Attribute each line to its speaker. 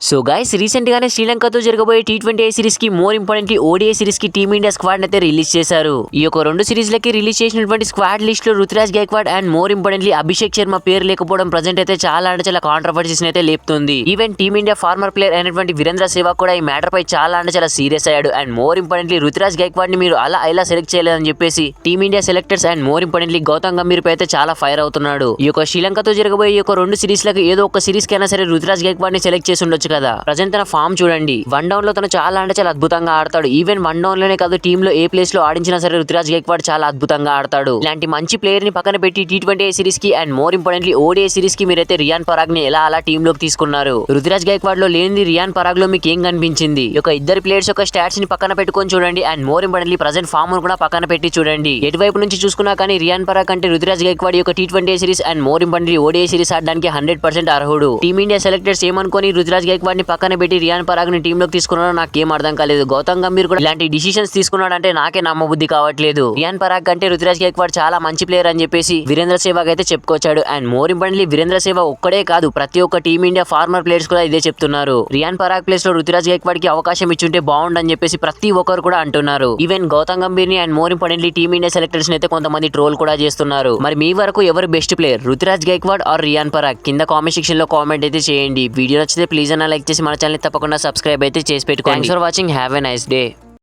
Speaker 1: So guys recent గానే శ్రీలంకతో జరగబోయే T20 సిరీస్ కి మోర్ ఇంపార్టెంట్లీ ODI సిరీస్ కి టీమిండియా స్క్వాడ్ అయితే రిలీజ్ చేశారు. ఈ యొక్క రెండు సిరీస్ లకి రిలీజ్ చేసినటువంటి స్క్వాడ్ లిస్ట్ లో Ruturaj Gaikwad and more importantly Abhishek Sharma పేరు లేకపోవడం ప్రెజెంట్ అయితే చాలా అంటే చాలా కాంట్రవర్సీస్ అయితే లేపుతుంది. ఈవెన్ టీమిండియా ఫార్మర్ ప్లేయర్ అయినటువంటి వీరేంద్ర సెహ్వాగ్ కూడా ఈ మ్యాటర్ పై చాలా అంటే చాలా సీరియస్ అయ్యాడు. And more importantly Ruturaj Gaikwad ని మీరు అలా సెలెక్ట్ చేయలేదని చెప్పేసి team India selectors and more importantly Gautam Gambhir పై అయితే చాలా ఫైర్ అవుతున్నాడు. ఈ యొక్క శ్రీలంకతో జరగబోయే ఈ యొక్క రెండు సిరీస్ లకు ఏదో ఒక సిరీస్ కైనా సరే రుతురాజ్ గైక్వాడ్ ని సెలెక్ట్ చేసి ఉండొచ్చు కదా. ప్రజెంట్ తన ఫామ్ చూడండి, వన్ డౌన్ లో తను చాలా అంటే చాలా అద్భుతంగా ఆడతాడు. ఈవెన్ వన్ డౌన్ లోనే కాదు, టీమ్ లో ఏ ప్లేస్ లో ఆడించినా సరే రుతురాజ్ గైక్వాడ్ చాలా అద్భుతంగా ఆడతాడు. ఇలాంటి మంచి ప్లేయర్ ని పక్కన పెట్టి T20 సిరీస్ కి and more importantly ODI series కి మీరైతే రియాన్ పరాగ్ ని అలా టీమ్ లోకి తీసుకున్నారు. రుతురాజ్ గైక్వాడ్ లో లేనిది రియాన్ పరాగ్ లో మీకు ఏం కనిపించింది? ఒక ఇద్దరు ప్లేయర్స్ యొక్క స్టాట్స్ ని పక్కన పెట్టుకొని చూడండి and more importantly present form కూడా పక్కన పెట్టి చూడండి. ఎటువైపు నుంచి చూసుకున్నా కానీ రియాన్ పరాగ్ అంటే రుతురాజ్ గైక్వాడ్ యొక్క T20 series and more importantly ODI series ఆడడానికి 100% అర్హుడు. టీమిండియా సెలెక్టర్స్ ఏమనుకొని రుతురాజ్ గైక్వాడ్ ని పక్కన పెట్టి రియాన్ పరాగ్ ని టీమ్ లోకి తీసుకున్నాడో నాకేం అర్థం కాలేదు. గౌతమ్ గంభీర్ కూడా ఇలాంటి డిసిషన్స్ తీసుకున్నాడంటే నాకే నమ్మబుద్ధి కావట్లేదు. రియాన్ పరాగ్ కంటే రుతురాజ్ గైక్వాడ్ చాలా మంచి ప్లేయర్ అని చెప్పేసి వీరేంద్ర సెహ్వాగ్ అయితే చెప్పుకొచ్చాడు. And more importantly Virender Sehwag ఒక్కడే కాదు, ప్రతి ఒక్క టీమిండియా ఫార్మర్ ప్లేయర్స్ కూడా ఇదే చెప్తున్నారు. రియాన్ పరాగ్ ప్లేస్ లో రుతురాజ్ గైక్వాడ్ కి అవకాశం ఇచ్చుంటే బాగుండని చెప్పేసి ప్రతి ఒక్కరు కూడా అంటున్నారు. ఈవెన్ గౌతమ్ గంభీర్ ని and more importantly team India selectors అయితే కొంతమంది ట్రోల్ కూడా చేస్తున్నారు. మరి మీ వరకు ఎవరు best player, Ruturaj Gaikwad or Riyan Parag? కింద కామెంట్ సెక్షన్ లో కామెంట్ అయితే చేయండి. వీడియో నచ్చితే ప్లీజ్ అన్న లైక్ చేసి మన ఛానల్ తప్పకుండా సబ్స్క్రైబ్ అయితే చేసి పెట్టుకోండి. Thanks for watching. Have a nice day.